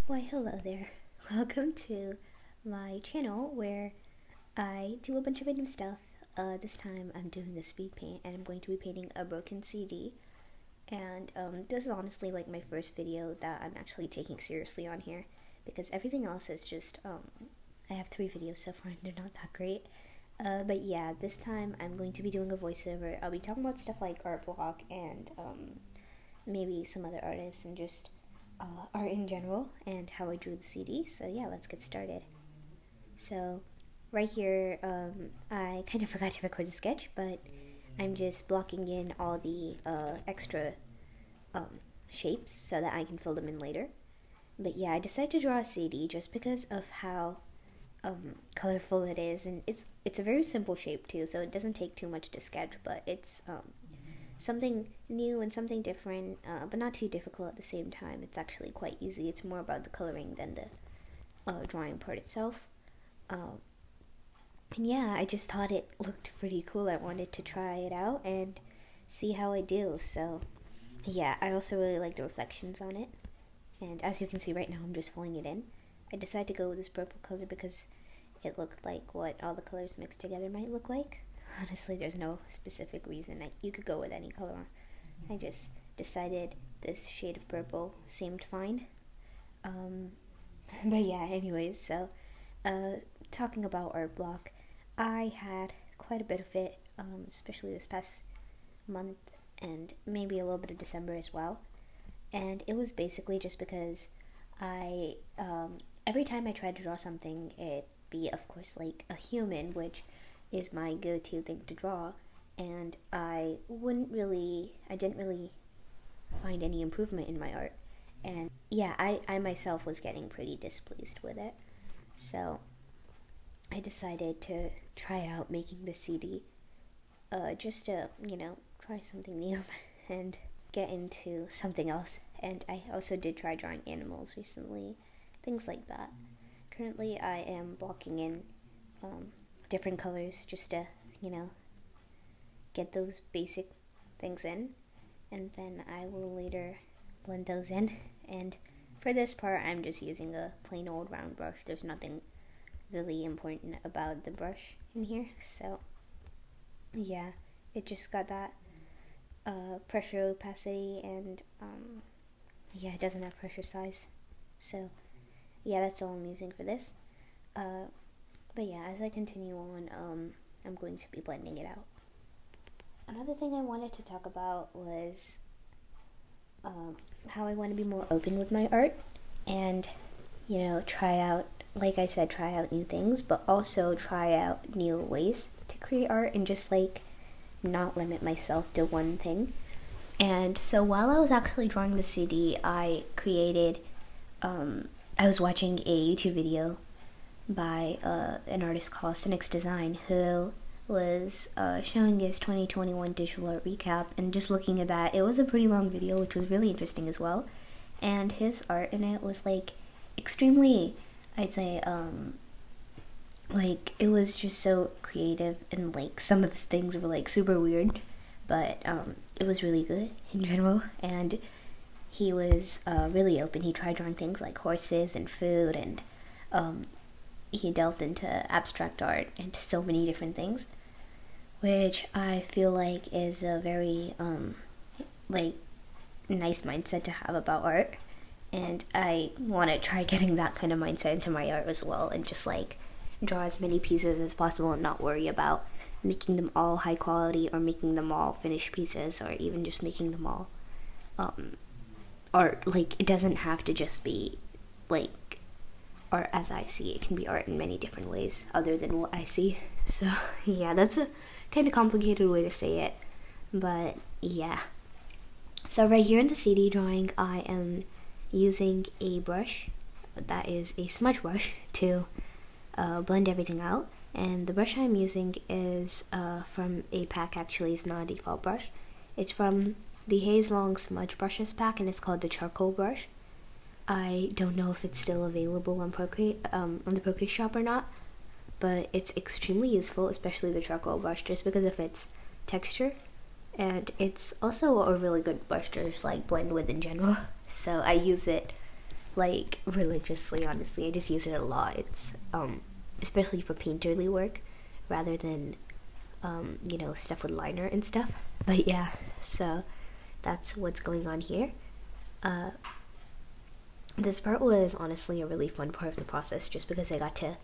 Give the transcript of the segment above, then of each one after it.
Why, hello there. Welcome to my channel where I do a bunch of random stuff. This time I'm doing the speed paint and I'm going to be painting a broken CD. And this is honestly like my first video that I'm actually taking seriously on here because everything else is just, I have 3 videos so far and they're not that great. But yeah, this time I'm going to be doing a voiceover. I'll be talking about stuff like art block and maybe some other artists and just art in general and how I drew the CD. So yeah, let's get started. So right here, I kind of forgot to record the sketch, but I'm just blocking in all the extra shapes so that I can fill them in later. But yeah, I decided to draw a CD just because of how colorful it is, and it's a very simple shape too, so it doesn't take too much to sketch, but it's something new and something different, but not too difficult at the same time. It's actually quite easy. It's more about the coloring than the drawing part itself. And yeah, I just thought it looked pretty cool. I wanted to try it out and see how I do. So yeah, I also really like the reflections on it. And as you can see right now, I'm just filling it in. I decided to go with this purple color because it looked like what all the colors mixed together might look like. Honestly, there's no specific reason. You could go with any color. I just decided this shade of purple seemed fine. But yeah, anyways, so talking about art block, I had quite a bit of it, especially this past month and maybe a little bit of December as well. And it was basically just because I, every time I tried to draw something, it'd be, of course, like a human, which is my go-to thing to draw, and I didn't really find any improvement in my art. And yeah, I myself was getting pretty displeased with it. So I decided to try out making the CD, just to, try something new and get into something else. And I also did try drawing animals recently, things like that. Currently I am blocking in different colors just to, get those basic things in, and then I will later blend those in. And for this part, I'm just using a plain old round brush. There's nothing really important about the brush in here, so yeah, it just got that pressure opacity, and yeah, it doesn't have pressure size, so yeah, that's all I'm using for this. But yeah, as I continue on, I'm going to be blending it out. Another thing I wanted to talk about was how I want to be more open with my art and, try out, like I said, try out new things, but also try out new ways to create art and just like not limit myself to one thing. And so while I was actually drawing the CD, I created, I was watching a YouTube video by an artist called Cynic's Design, who was showing his 2021 digital art recap, and just looking at that, it was a pretty long video, which was really interesting as well. And his art in it was like extremely, I'd say, like it was just so creative, and like some of the things were like super weird, but it was really good in general. And he was really open. He tried drawing things like horses and food, and he delved into abstract art and so many different things, which I feel like is a very like nice mindset to have about art. And I want to try getting that kind of mindset into my art as well, and just like draw as many pieces as possible and not worry about making them all high quality or making them all finished pieces, or even just making them all art. Like, it doesn't have to just be like art as I see it. It can be art in many different ways other than what I see. So yeah, that's a kind of complicated way to say it, but yeah. So right here in the CD drawing, I am using a brush that is a smudge brush to blend everything out. And the brush I'm using is from a pack. Actually, it's not a default brush. It's from the Haze Long Smudge Brushes pack, and it's called the Charcoal Brush. I don't know if it's still available on Procreate, on the Procreate shop or not, but it's extremely useful, especially the charcoal brush, just because of its texture, and it's also a really good brush to just like blend with in general. So I use it like religiously, honestly. I just use it a lot. It's especially for painterly work rather than you know, stuff with liner and stuff. But yeah, so that's what's going on here. This part was honestly a really fun part of the process just because I got to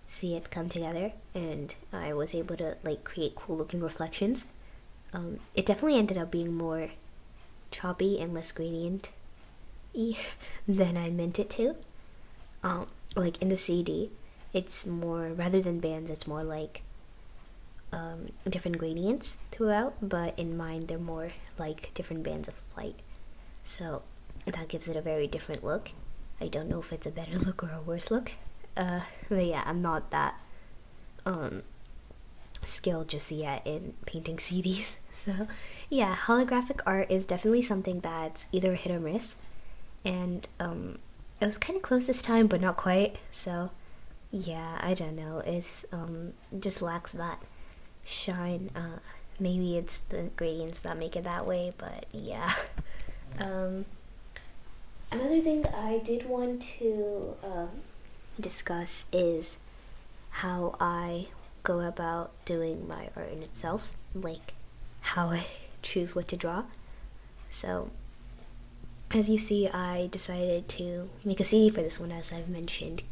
see it come together and I was able to like create cool looking reflections. It definitely ended up being more choppy and less gradient-y than I meant it to. Like in the CD, it's more, rather than bands, it's more like different gradients throughout, but in mine they're more like different bands of light. So that gives it a very different look. I don't know if it's a better look or a worse look. But yeah, I'm not that skilled just yet in painting CDs. So yeah, holographic art is definitely something that's either hit or miss. And it was kind of close this time, but not quite. So yeah, I don't know. It's just lacks that shine. Maybe it's the gradients that make it that way, but yeah. Another thing I did want to discuss is how I go about doing my art in itself, like how I choose what to draw. So as you see, I decided to make a CD for this one, as I've mentioned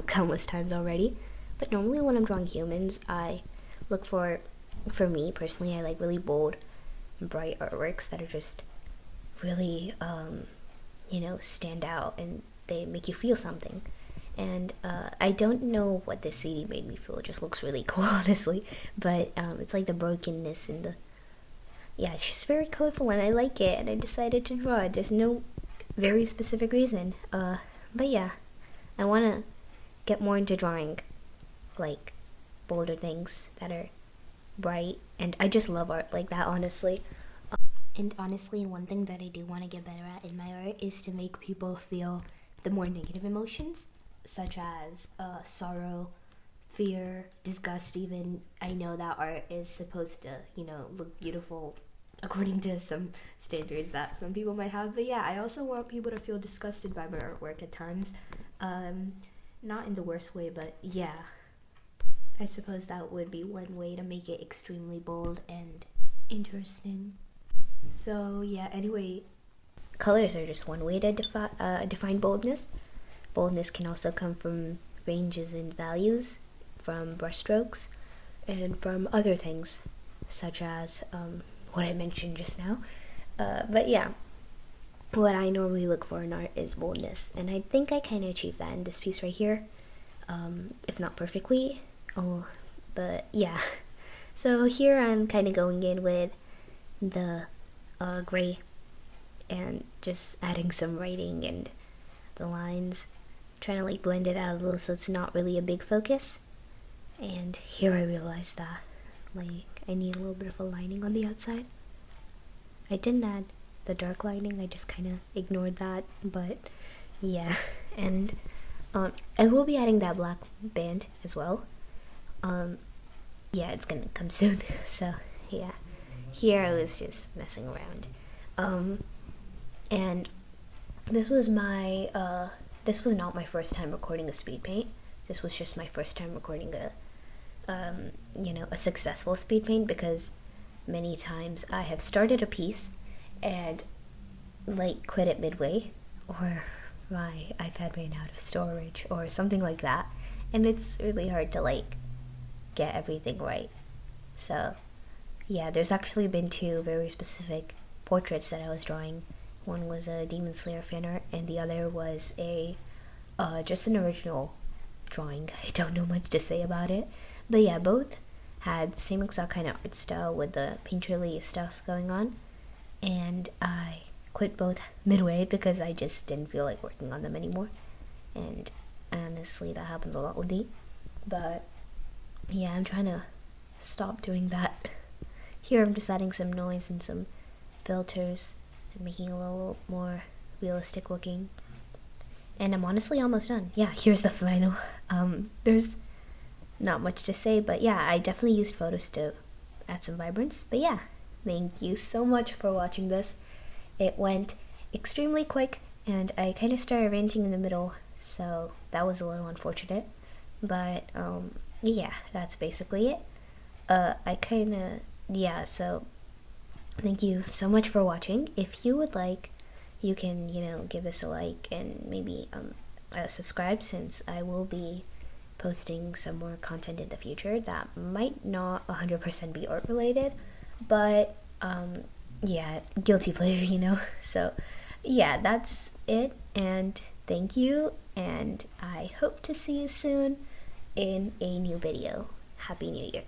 countless times already. But normally when I'm drawing humans, I look for me personally, I like really bold, bright artworks that are just really, you know, stand out and they make you feel something. And I don't know what this CD made me feel. It just looks really cool, honestly. But it's like the brokenness and the, yeah, it's just very colorful and I like it. And I decided to draw it. There's no very specific reason. But yeah, I want to get more into drawing like bolder things that are bright. And I just love art like that, honestly. And honestly, one thing that I do want to get better at in my art is to make people feel the more negative emotions, such as sorrow, fear, disgust even. I know that art is supposed to, you know, look beautiful according to some standards that some people might have. But yeah, I also want people to feel disgusted by my artwork at times. Not in the worst way, but yeah. I suppose that would be one way to make it extremely bold and interesting. So yeah, anyway, colors are just one way to define boldness. Boldness can also come from ranges in values, from brushstrokes, and from other things, such as what I mentioned just now. But yeah, what I normally look for in art is boldness, and I think I kind of achieved that in this piece right here, if not perfectly. But yeah. So here I'm kind of going in with the gray and just adding some writing and the lines, trying to like blend it out a little so it's not really a big focus. And here I realized that like I need a little bit of a lining on the outside. I didn't add the dark lining, I just kind of ignored that, but yeah. And I will be adding that black band as well. Yeah, it's gonna come soon. So yeah, here I was just messing around. And this was my this was not my first time recording a Speedpaint. This was just my first time recording a you know, a successful Speedpaint, because many times I have started a piece and like quit it midway, or my iPad ran out of storage or something like that, and it's really hard to like get everything right. So yeah, there's actually been two very specific portraits that I was drawing. One was a Demon Slayer fan art, and the other was a just an original drawing. I don't know much to say about it, but yeah, both had the same exact kind of art style with the painterly stuff going on, and I quit both midway because I just didn't feel like working on them anymore. And honestly, that happens a lot with me. But yeah, I'm trying to stop doing that. Here I'm just adding some noise and some filters and making it a little more realistic looking. And I'm honestly almost done. Yeah, here's the final. There's not much to say, but yeah, I definitely used photos to add some vibrance. But yeah, thank you so much for watching this. It went extremely quick and I kind of started ranting in the middle, so that was a little unfortunate. But yeah, that's basically it. I kind of, yeah, so thank you so much for watching. If you would like, you can, give this a like and maybe subscribe, since I will be posting some more content in the future that might not 100% be art related, but yeah, guilty pleasure. So yeah, that's it, and thank you, and I hope to see you soon in a new video. Happy New Year.